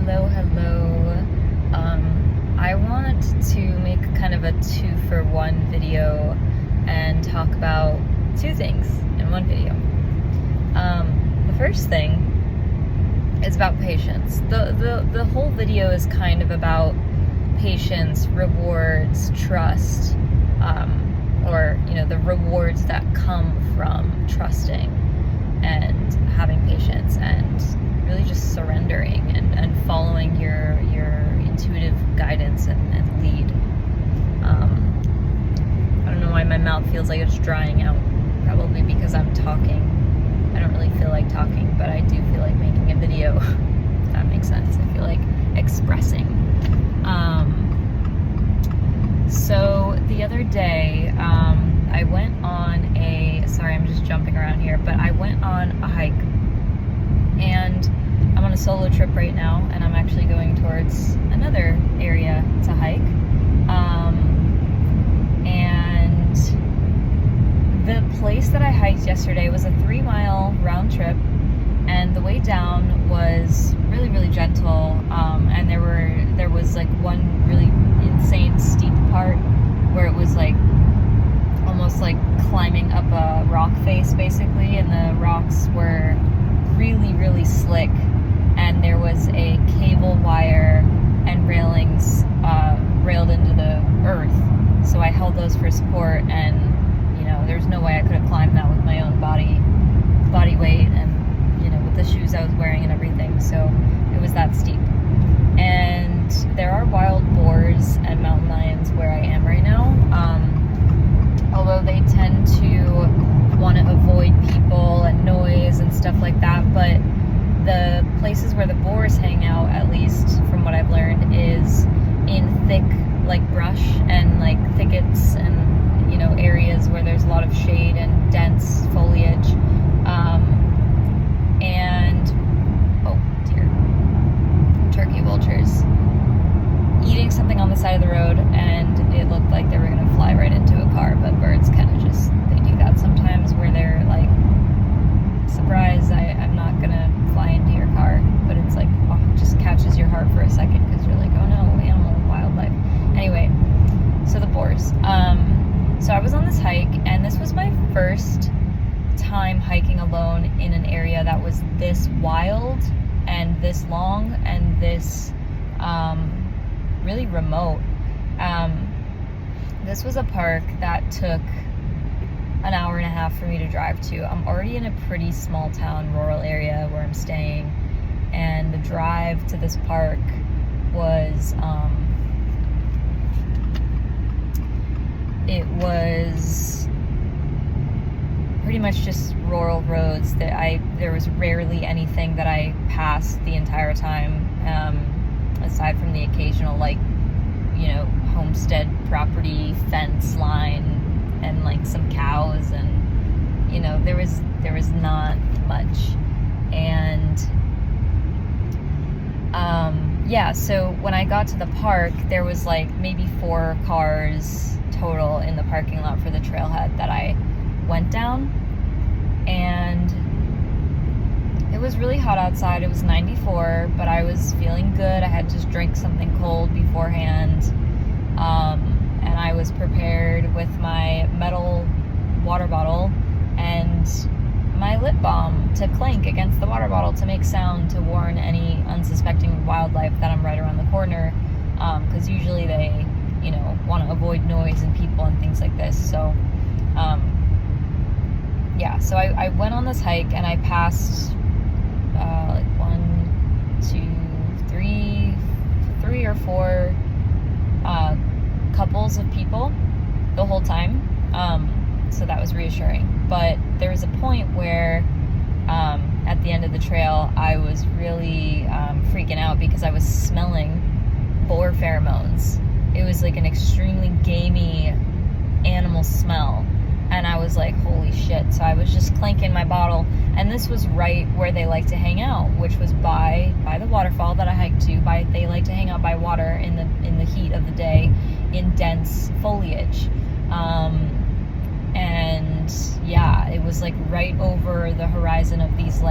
Hello. I want to make kind of a 2-for-1 video and talk about two things in one video. The first thing is about patience. The whole video is kind of about patience, rewards, trust, or the rewards that come from trusting and having patience and really just surrendering and following your intuitive guidance and lead. I don't know why my mouth feels like it's drying out, probably because I'm talking. I don't really feel like talking, but I do feel like making a video, if that makes sense. I feel like expressing. So the other day, I went on sorry, I'm just jumping around here, but I went on a hike, and I'm on a solo trip right now, and I'm actually going towards another area to hike. And the place that I hiked yesterday was a 3-mile round trip, and the way down was really, really gentle. And there was like one really insane steep part where it was like almost like climbing up a rock face basically, and the rocks were really, really slick, and there was a cable wire and railings railed into the earth, so I held those for support, and there's no way I could have climbed that with my own body weight and with the shoes I was wearing and everything. So it was that steep. And there are wild boars and mountain lions where I am right now, although they tend to want to avoid people and noise and stuff like that. But the places where the boars hang out, at least from what I've learned, is in thick like brush and like thickets and areas where there's a lot of shade and dense foliage. And oh dear, turkey vultures eating something on the side of the road, and it looked like they were going to fly right into a car. But birds kind of they do that sometimes, where they're like, surprise, I'm not going to fly into your car. But it's like, oh, it just catches your heart for a second, because you're like, oh no, animal, wildlife. Anyway, so the boars. So I was on this hike, and this was my first time hiking alone in an area that was this wild and this long and this really remote. This was a park that took an hour and a half for me to drive to. I'm already in a pretty small town, rural area where I'm staying, and the drive to this park was it was pretty much just rural roads. There was rarely anything that I passed the entire time, aside from the occasional homestead property fence line and like some cows, and there was not much. And so when I got to the park, there was like maybe 4 cars total in the parking lot for the trailhead that I went down. And it was really hot outside. It was 94, but I was feeling good. I had just drank something cold beforehand, and I was prepared with my metal water bottle and my lip balm to clink against the water bottle to make sound to warn any unsuspecting wildlife that I'm right around the corner, because usually they want to avoid noise and people and things like this. So so I went on this hike, and I passed like 1, 2, 3 or 4 couples of people the whole time, so that was reassuring. But there was a point where at the end of the trail, I was really freaking out because I was smelling boar pheromones. It was like an extremely gamey animal smell, and I was like, holy shit. So I was just clanking my bottle, and this was right where they like to hang out, which was by the waterfall that I hiked to. They like to hang out by water in the heat of the day in dense foliage. And it was like right over the horizon of these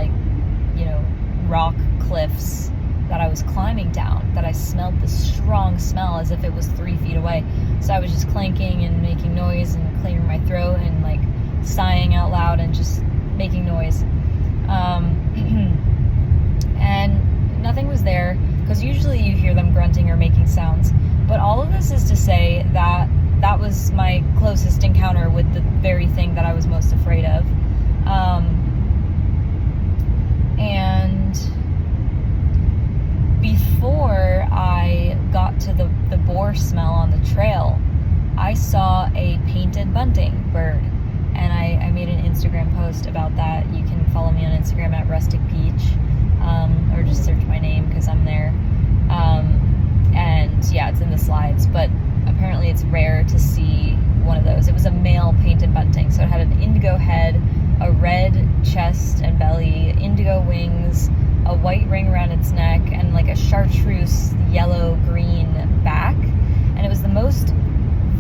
rock cliffs that I was climbing down that I smelled this strong smell as if it was 3 feet away. So I was just clanking and making noise and clearing my throat and like sighing out loud and just making noise. And nothing was there, because usually you hear them grunting or making sounds. But all of this is to say that that was my closest encounter with the very thing that I was most afraid of. And before I got to the boar smell on the trail, I saw a painted bunting bird. And I made an Instagram post about that. You can follow me on Instagram at Rustic Peach, or just search my name because I'm there. And yeah, it's in the slides, but apparently it's rare to see one of those. It was a male painted bunting, so it had an indigo head, a red chest and belly, indigo wings, a white ring around its neck, and like a chartreuse yellow-green back. And it was the most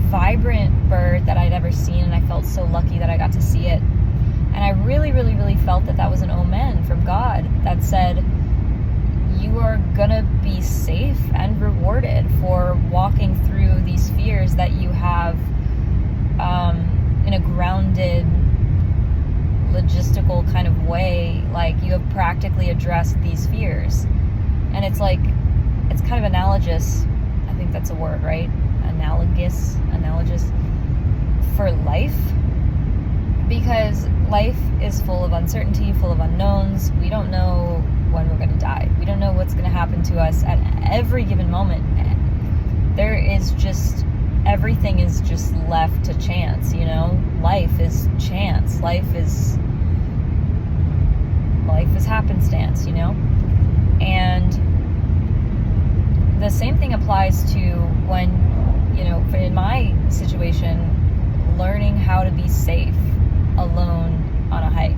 vibrant bird that I'd ever seen, and I felt so lucky that I got to see it. And I really, really, really felt that that was an omen from God that said, you are gonna be safe and rewarded for walking through these fears that you have in a grounded, logistical kind of way. Like, you have practically addressed these fears. And it's like, it's kind of analogous, I think that's a word, right? Analogous for life, because life is full of uncertainty, full of unknowns. We don't know when we're going to die. We don't know what's going to happen to us at every given moment. There is just, everything is just left to chance, you know? Life is chance. Life is happenstance, you know? And the same thing applies to when, you know, in my situation, learning how to be safe alone on a hike.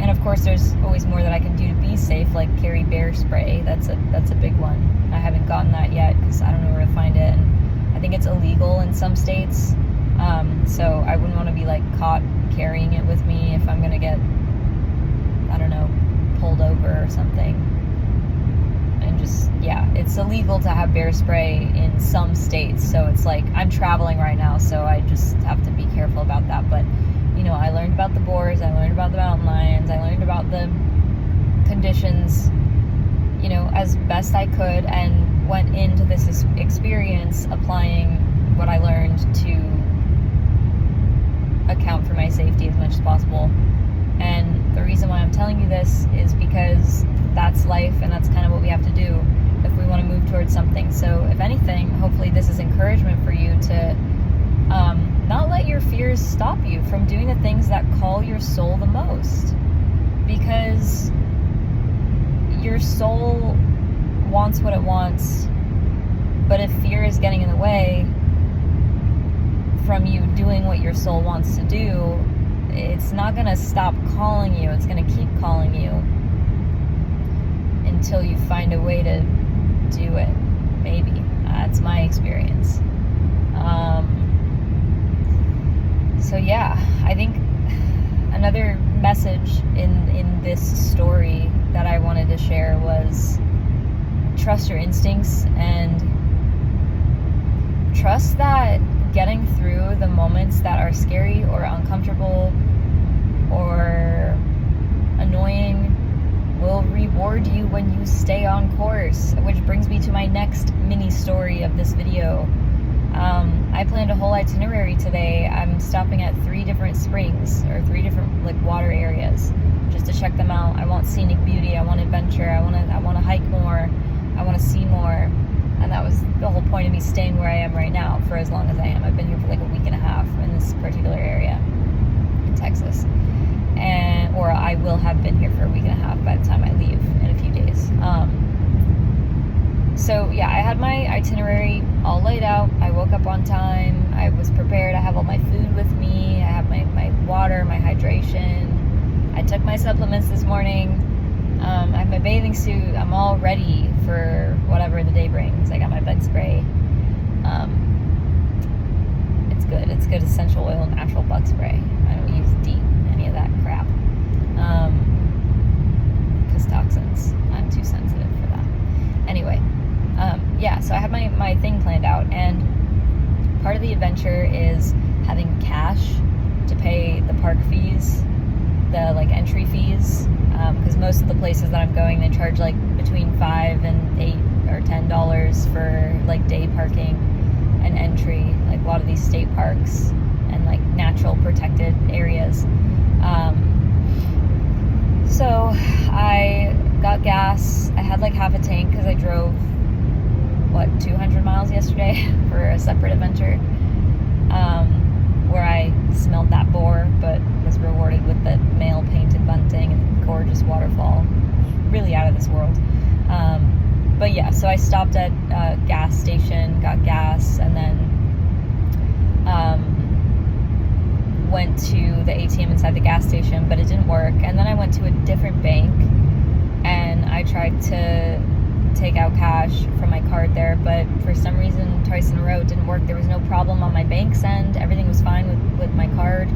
And of course, there's always more that I can do to be safe, like carry bear spray. That's a big one. I haven't gotten that yet because I don't know where to find it. And I think it's illegal in some states. So I wouldn't want to be like caught carrying it with me if I'm gonna get, I don't know, pulled over or something. And just, yeah, it's illegal to have bear spray in some states. So it's like, I'm traveling right now, so I just have to be careful about that. But, you know, I learned about the boars, I learned about the mountain lions, I learned about the conditions, you know, as best I could, and went into this experience applying what I learned to account for my safety as much as possible. And the reason why I'm telling you this is because that's life, and that's kind of what we have to do if we want to move towards something. So if anything, hopefully this is encouragement for you to not let your fears stop you from doing the things that call your soul the most, because your soul wants what it wants. But if fear is getting in the way from you doing what your soul wants to do, it's not going to stop calling you. It's going to keep calling you until you find a way to do it. Maybe. That's my experience. So yeah, I think another message in this story that I wanted to share was trust your instincts, and trust that getting through the moments that are scary or uncomfortable or annoying will reward you when you stay on course, which brings me to my next mini story of this video. I planned a whole itinerary today. I'm stopping at 3 different springs, or 3 different like water areas, just to check them out. I want scenic beauty, I want adventure, I want to hike more, I want to see more. And that was the whole point of me staying where I am right now for as long as I am. I've been here for like a week and a half in this particular area in Texas. Or I will have been here for a week and a half by the time I leave in a few days. So yeah, I had my itinerary all laid out. I woke up on time. I was prepared. I have all my food with me. I have my water, my hydration. I took my supplements this morning. I have my bathing suit. I'm all ready for whatever the day brings. I got my bed spray. It's good. It's good essential oil, natural bug spray. I don't use any of that crap. Because toxins. I'm too sensitive. And part of the adventure is having cash to pay the park fees, the like entry fees, because most of the places that I'm going, they charge like between $5 and $8 or $10 for like day parking and entry, like a lot of these state parks and like natural protected areas. So I got gas. I had like half a tank because I drove 200 miles yesterday for a separate adventure, where I smelled that boar but was rewarded with the male painted bunting and gorgeous waterfall. Really out of this world. But yeah, so I stopped at a gas station, got gas, and then went to the ATM inside the gas station, but it didn't work. And then I went to a different bank and I tried to take out cash from my card there, but for some reason twice in a row it didn't work. There was no problem on my bank's end. Everything was fine with my card.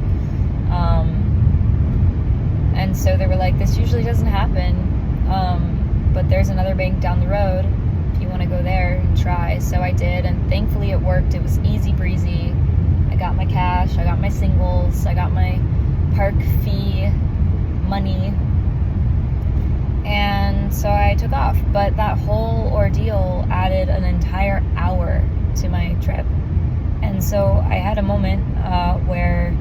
And so they were like, this usually doesn't happen, but there's another bank down the road if you want to go there and try. So I did, and thankfully it worked. It was easy breezy. I got my cash, I got my singles, I got my park fee money, and so I took off. But that whole ordeal added an entire hour to my trip. And so I had a moment where,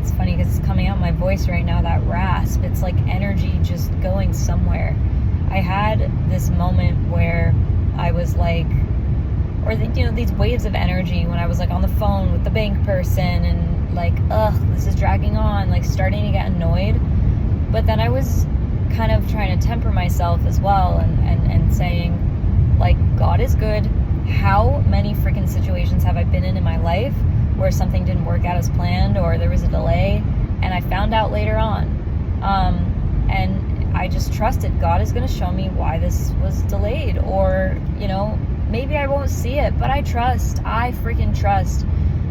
it's funny because it's coming out my voice right now, that rasp, it's like energy just going somewhere. I had this moment where I was like, or these waves of energy when I was like on the phone with the bank person and like, this is dragging on, like starting to get annoyed. But then I was kind of trying to temper myself as well and saying, like, God is good. How many freaking situations have I been in my life where something didn't work out as planned, or there was a delay and I found out later on, and I just trusted God is going to show me why this was delayed, or maybe I won't see it, but I freaking trust.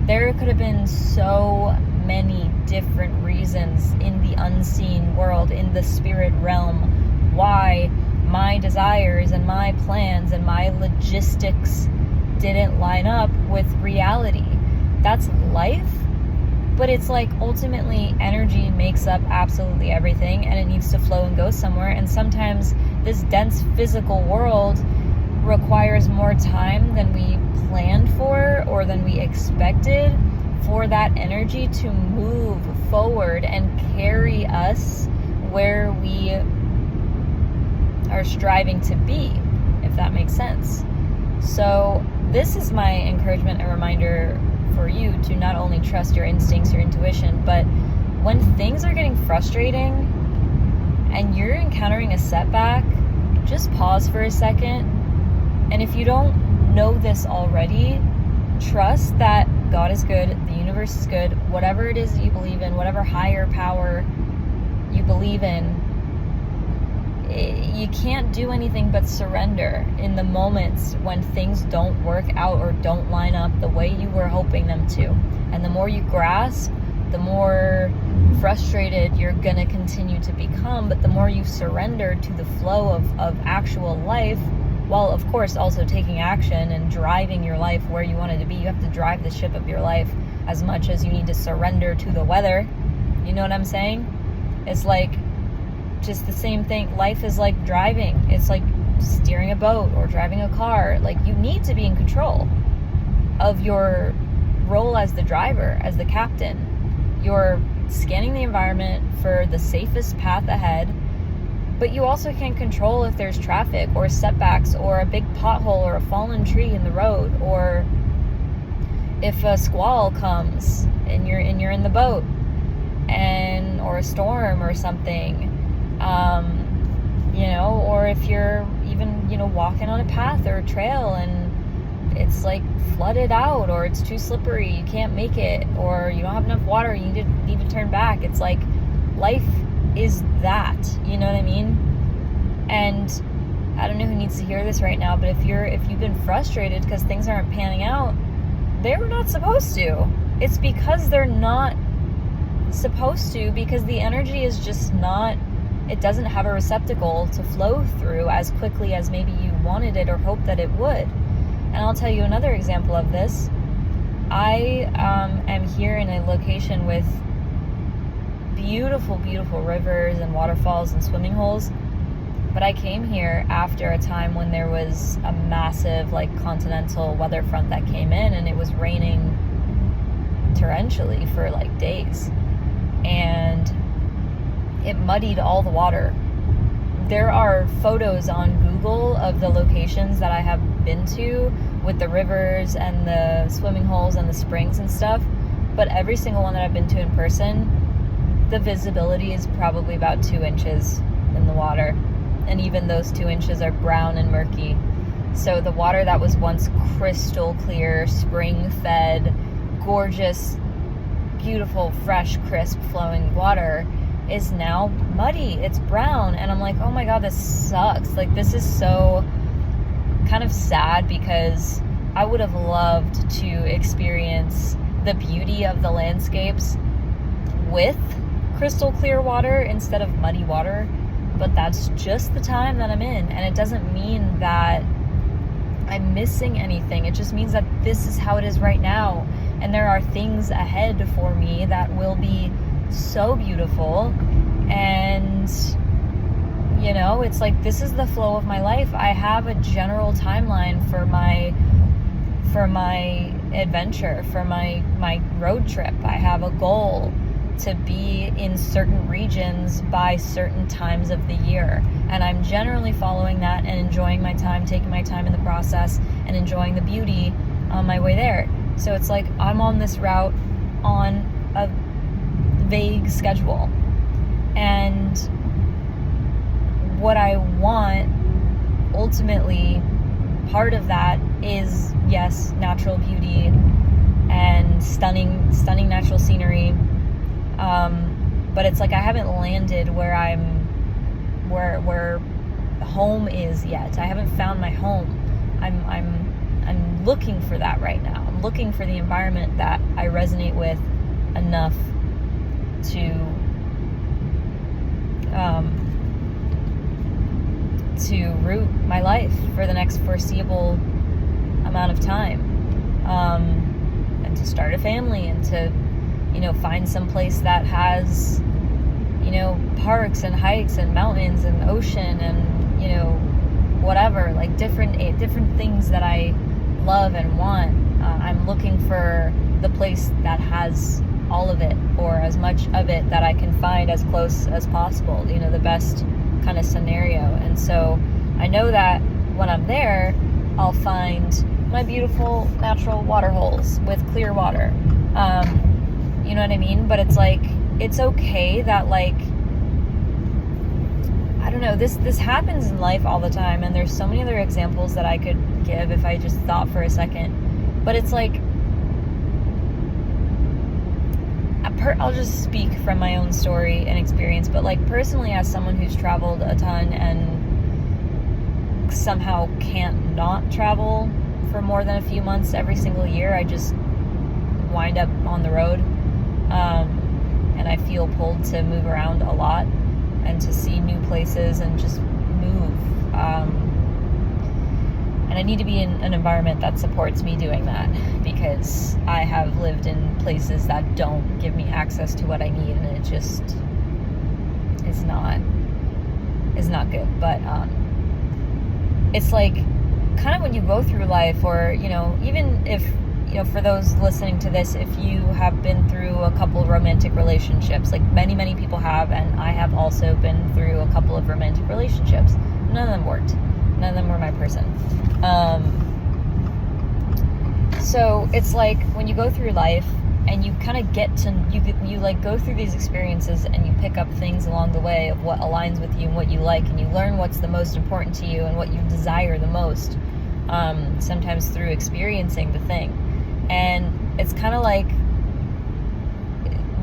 There could have been so many different reasons in the unseen world, in the spirit realm, why my desires and my plans and my logistics didn't line up with reality. That's life, but it's like ultimately energy makes up absolutely everything, and it needs to flow and go somewhere. And sometimes this dense physical world requires more time than we planned for or than we expected for that energy to move forward and carry us where we are striving to be, if that makes sense. So this is my encouragement and reminder for you to not only trust your instincts, your intuition, but when things are getting frustrating and you're encountering a setback, just pause for a second. And if you don't know this already, trust that God is good, the universe is good, whatever it is that you believe in, whatever higher power you believe in, you can't do anything but surrender in the moments when things don't work out or don't line up the way you were hoping them to. And the more you grasp, the more frustrated you're going to continue to become. But the more you surrender to the flow of actual life, while of course also taking action and driving your life where you want it to be. You have to drive the ship of your life as much as you need to surrender to the weather. You know what I'm saying? It's like just the same thing. Life is like driving. It's like steering a boat or driving a car. Like, you need to be in control of your role as the driver, as the captain. You're scanning the environment for the safest path ahead, but you also can control if there's traffic or setbacks or a big pothole or a fallen tree in the road, or if a squall comes and you're in the boat, and or a storm or something, or if you're even walking on a path or a trail and it's like flooded out, or it's too slippery, you can't make it, or you don't have enough water, you need to turn back. It's like life is that, you know what I mean? And I don't know who needs to hear this right now, but if you've been frustrated because things aren't panning out, they were not supposed to. It's because they're not supposed to, because the energy is just not, it doesn't have a receptacle to flow through as quickly as maybe you wanted it or hoped that it would. And I'll tell you another example of this. I am here in a location with beautiful, beautiful rivers and waterfalls and swimming holes. But I came here after a time when there was a massive, like, continental weather front that came in, and it was raining torrentially for like days. And it muddied all the water. There are photos on Google of the locations that I have been to with the rivers and the swimming holes and the springs and stuff, but every single one that I've been to in person, the visibility is probably about 2 inches in the water, and even those 2 inches are brown and murky. So the water that was once crystal clear, spring-fed, gorgeous, beautiful, fresh, crisp, flowing water is now muddy. It's brown, and I'm like, oh my god, this sucks. Like, this is so kind of sad, because I would have loved to experience the beauty of the landscapes with crystal clear water instead of muddy water, but that's just the time that I'm in, and it doesn't mean that I'm missing anything. It just means that this is how it is right now, and there are things ahead for me that will be so beautiful. And you know, it's like, this is the flow of my life. I have a general timeline for my adventure, for my road trip. I have a goal to be in certain regions by certain times of the year, and I'm generally following that and enjoying my time, taking my time in the process, and enjoying the beauty on my way there. So it's like, I'm on this route on a vague schedule, and what I want, ultimately, part of that is, yes, natural beauty and stunning natural scenery. But it's like, I haven't landed where home is yet. I haven't found my home. I'm looking for that right now. I'm looking for the environment that I resonate with enough to root my life for the next foreseeable amount of time, and to start a family, and to, you know, find some place that has, you know, parks and hikes and mountains and ocean and, you know, whatever, like different things that I love and want. I'm looking for the place that has all of it, or as much of it that I can find as close as possible, you know, the best kind of scenario. And so I know that when I'm there, I'll find my beautiful natural water holes with clear water. You know what I mean? But it's like, it's okay that, like, I don't know, this happens in life all the time, and there's so many other examples that I could give if I just thought for a second. But it's like, I'll just speak from my own story and experience, but like, personally, as someone who's traveled a ton and somehow can't not travel for more than a few months every single year, I just wind up on the road, and I feel pulled to move around a lot and to see new places and just move, and I need to be in an environment that supports me doing that, because I have lived in places that don't give me access to what I need, and it just is not good. But it's like, kind of when you go through life, or, you know, even if, you know, for those listening to this, if you have been through a couple of romantic relationships, like many people have, and I have also been through a couple of romantic relationships, none of them worked. None of them were my person. So it's like, when you go through life and you kind of get to, you like go through these experiences, and you pick up things along the way of what aligns with you and what you like, and you learn what's the most important to you and what you desire the most, sometimes through experiencing the thing. And it's kind of like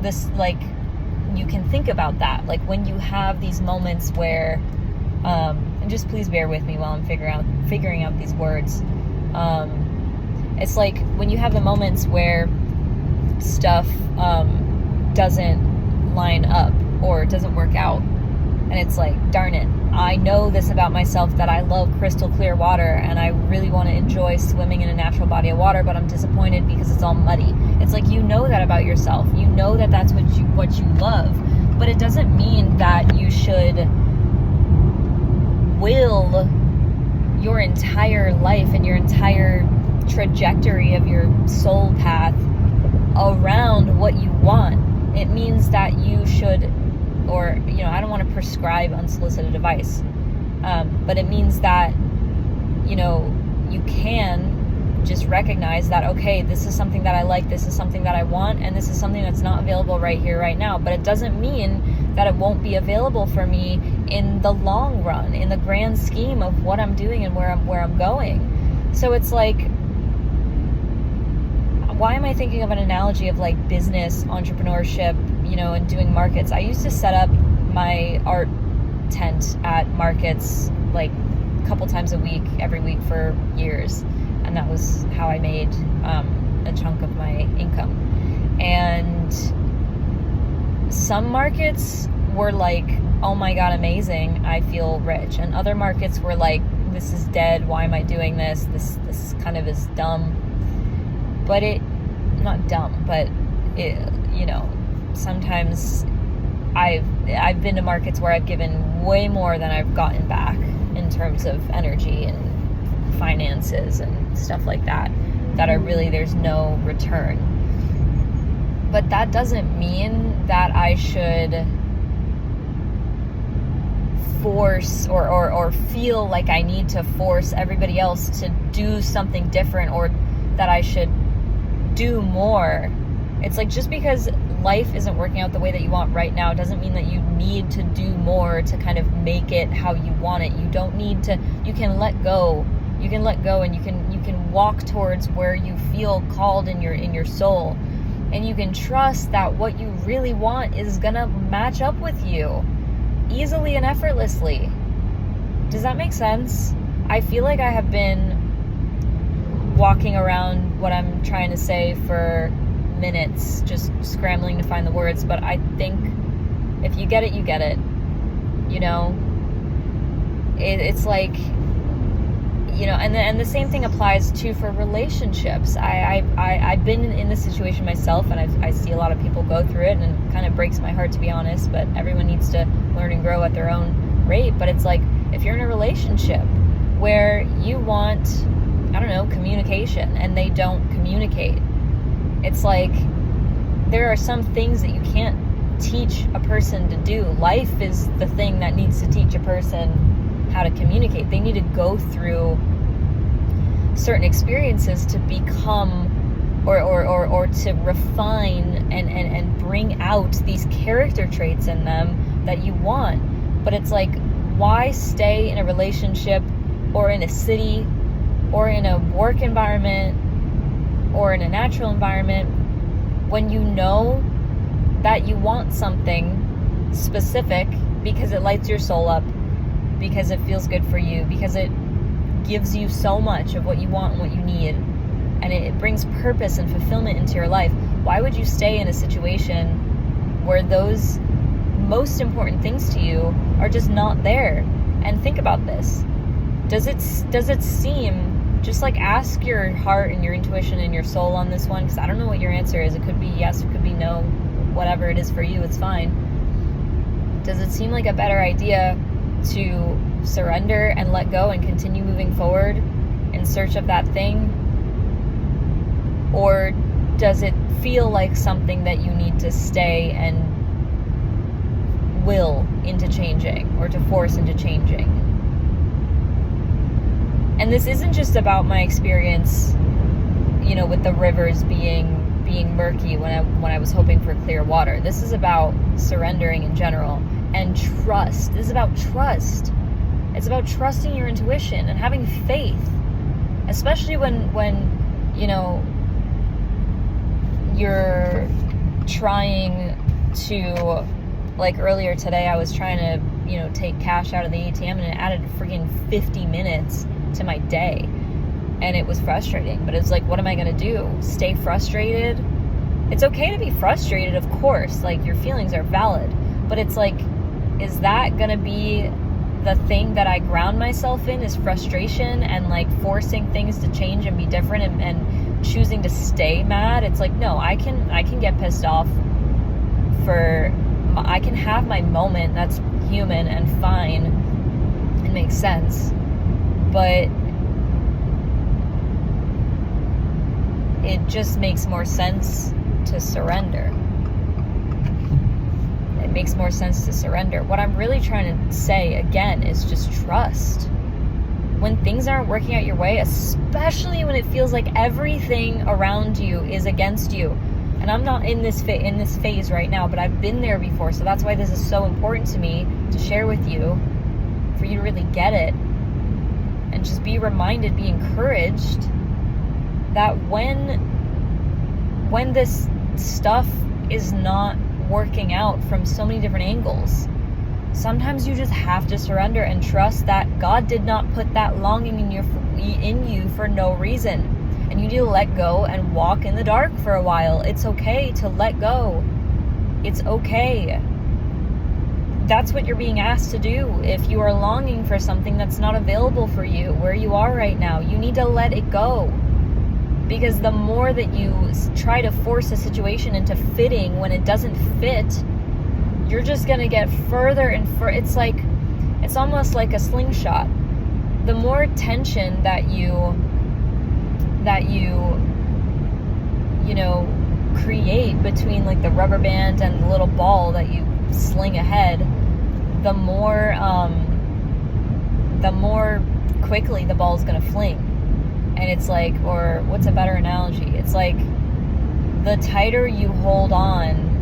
this, like, you can think about that, like when you have these moments where, and just please bear with me while I'm figuring out these words. It's like when you have the moments where stuff doesn't line up or doesn't work out And it's like, darn it, I know this about myself, that I love crystal clear water and I really want to enjoy swimming in a natural body of water, but I'm disappointed because it's all muddy. It's like, you know that about yourself. You know that that's what you love, but it doesn't mean that you should will your entire life and your entire trajectory of your soul path around what you want. It means that you should, or, I don't want to prescribe unsolicited advice, but it means that, you can just recognize that, okay, this is something that I like, this is something that I want, and this is something that's not available right here, right now. But it doesn't mean that it won't be available for me in the long run, in the grand scheme of what I'm doing and where I'm going. So it's like, why am I thinking of an analogy of like business, entrepreneurship, and doing markets? I used to set up my art tent at markets like a couple times a week, every week for years. And that was how I made a chunk of my income. And some markets were like, oh my God, amazing, I feel rich. And other markets were like, this is dead, why am I doing this? This kind of is dumb. But not dumb, but sometimes I've been to markets where I've given way more than I've gotten back in terms of energy and finances and stuff like that are really, there's no return. But that doesn't mean that I should force or feel like I need to force everybody else to do something different, or that I should do more. It's like, just because life isn't working out the way that you want right now doesn't mean that you need to do more to kind of make it how you want it. You don't need to. You can let go. You can let go, and you can walk towards where you feel called in your soul, and you can trust that what you really want is gonna match up with you easily and effortlessly. Does that make sense? I feel like I have been walking around what I'm trying to say for minutes, just scrambling to find the words, but I think if you get it, you get it. It's like, and the same thing applies too for relationships. I've been in this situation myself, and I see a lot of people go through it, and it kind of breaks my heart, to be honest, but everyone needs to learn and grow at their own rate. But it's like, if you're in a relationship where you want, communication, and they don't communicate, it's like, there are some things that you can't teach a person to do. Life is the thing that needs to teach a person how to communicate. They need to go through certain experiences to become or to refine and bring out these character traits in them that you want. But it's like, why stay in a relationship or in a city or in a work environment or in a natural environment when you know that you want something specific because it lights your soul up, because it feels good for you, because it gives you so much of what you want and what you need, and it brings purpose and fulfillment into your life? Why would you stay in a situation where those most important things to you are just not there? And think about this. Does it seem, just like, ask your heart and your intuition and your soul on this one, because I don't know what your answer is. It could be yes, it could be no, whatever it is for you, it's fine. Does it seem like a better idea to surrender and let go and continue moving forward in search of that thing? Or does it feel like something that you need to stay and will into changing, or to force into changing? And this isn't just about my experience, with the rivers being murky when I was hoping for clear water. This is about surrendering in general, and trust. This is about trust. It's about trusting your intuition and having faith, especially when you're trying to, like earlier today, I was trying to, take cash out of the ATM, and it added freaking 50 minutes to my day. And it was frustrating, but it's like, what am I going to do? Stay frustrated? It's okay to be frustrated, of course. Like, your feelings are valid, but it's like, is that gonna be the thing that I ground myself in, is frustration and like forcing things to change and be different and choosing to stay mad? It's like, no, I can get pissed off I can have my moment, that's human and fine and makes sense, but it just makes more sense to surrender. It makes more sense to surrender. What I'm really trying to say again is just trust. When things aren't working out your way, especially when it feels like everything around you is against you. And I'm not in this phase right now, but I've been there before. So that's why this is so important to me to share with you, for you to really get it and just be reminded, be encouraged that when this stuff is not working out from so many different angles, sometimes you just have to surrender and trust that God did not put that longing in you for no reason. And you need to let go and walk in the dark for a while. It's okay to let go. It's okay. That's what you're being asked to do. If you are longing for something that's not available for you where you are right now, you need to let it go. Because the more that you try to force a situation into fitting when it doesn't fit, you're just going to get further and further. It's almost like a slingshot. The more tension that you create between like the rubber band and the little ball that you sling ahead, the more quickly the ball is going to fling. And it's like, or what's a better analogy? It's like the tighter you hold on,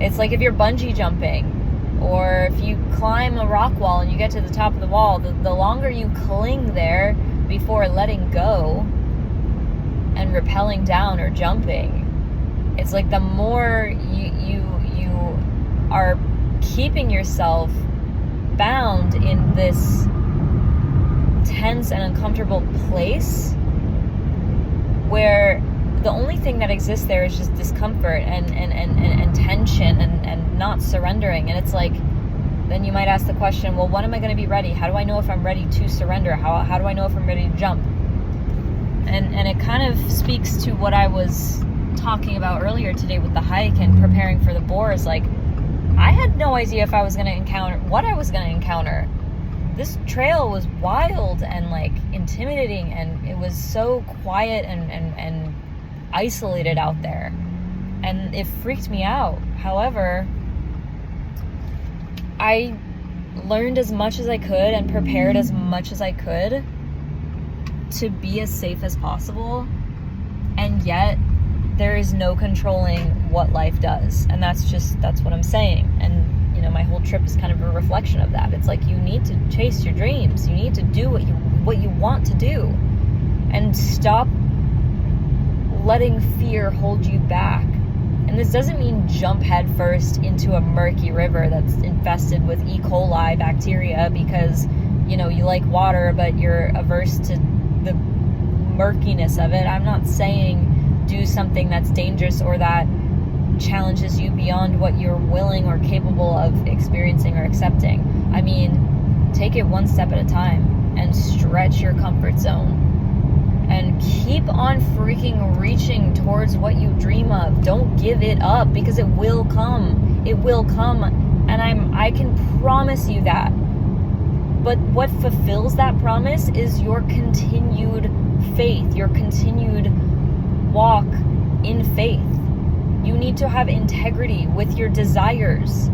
it's like if you're bungee jumping, or if you climb a rock wall and you get to the top of the wall, the longer you cling there before letting go and rappelling down or jumping, it's like the more you are keeping yourself bound in this tense and uncomfortable place where the only thing that exists there is just discomfort and tension and not surrendering. And it's like, then you might ask the question, well, when am I going to be ready? How do I know if I'm ready to surrender? How do I know if I'm ready to jump? And it kind of speaks to what I was talking about earlier today with the hike and preparing for the boars. Like, I had no idea if I was going to encounter what I was going to encounter. This trail was wild and like intimidating, and it was so quiet and isolated out there, and it freaked me out. However, I learned as much as I could and prepared as much as I could to be as safe as possible, and yet there is no controlling what life does. And that's what I'm saying. And my whole trip is kind of a reflection of that. It's like, you need to chase your dreams. You need to do what you want to do, and stop letting fear hold you back. And this doesn't mean jump headfirst into a murky river that's infested with E. coli bacteria because, you like water, but you're averse to the murkiness of it. I'm not saying do something that's dangerous or that challenges you beyond what you're willing or capable of experiencing or accepting. I mean, take it one step at a time and stretch your comfort zone and keep on freaking reaching towards what you dream of. Don't give it up, because it will come. It will come, and I can promise you that. But what fulfills that promise is your continued faith, your continued walk in faith. You need to have integrity with your desires.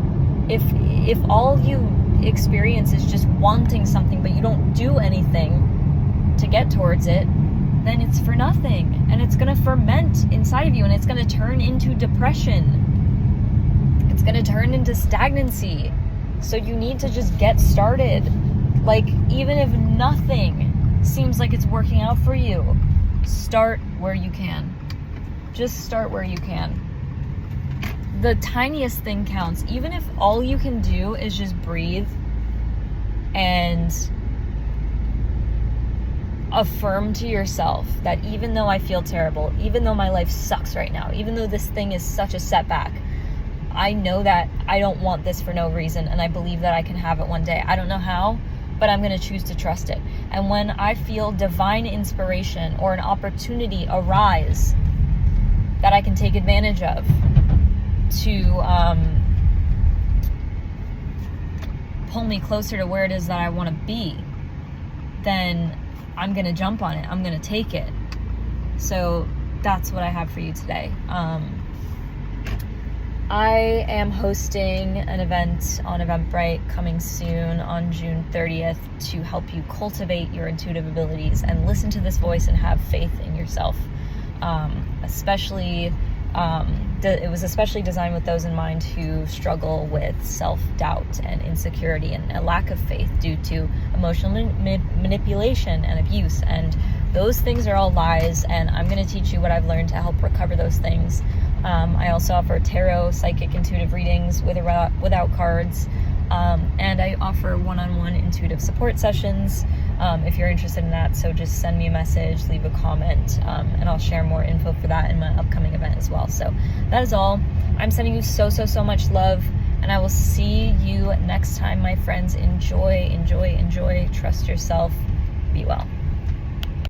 If all you experience is just wanting something, but you don't do anything to get towards it, then it's for nothing. And it's going to ferment inside of you, and it's going to turn into depression. It's going to turn into stagnancy. So you need to just get started. Like, even if nothing seems like it's working out for you, start where you can. Just start where you can. The tiniest thing counts. Even if all you can do is just breathe and affirm to yourself that even though I feel terrible, even though my life sucks right now, even though this thing is such a setback, I know that I don't want this for no reason, and I believe that I can have it one day. I don't know how, but I'm going to choose to trust it. And when I feel divine inspiration or an opportunity arise that I can take advantage of to pull me closer to where it is that I want to be, then I'm going to jump on it. I'm going to take it. So that's what I have for you today. I am hosting an event on Eventbrite coming soon on June 30th to help you cultivate your intuitive abilities and listen to this voice and have faith in yourself. It was especially designed with those in mind who struggle with self-doubt and insecurity and a lack of faith due to emotional manipulation and abuse. And those things are all lies, and I'm going to teach you what I've learned to help recover those things. I also offer tarot, psychic, intuitive readings with or without cards, and I offer one-on-one intuitive support sessions if you're interested in that. So just send me a message, leave a comment, and I'll share more info for that in my upcoming event as well. So that is all. I'm sending you so much love, and I will see you next time, my friends. Enjoy. Trust yourself. Be well.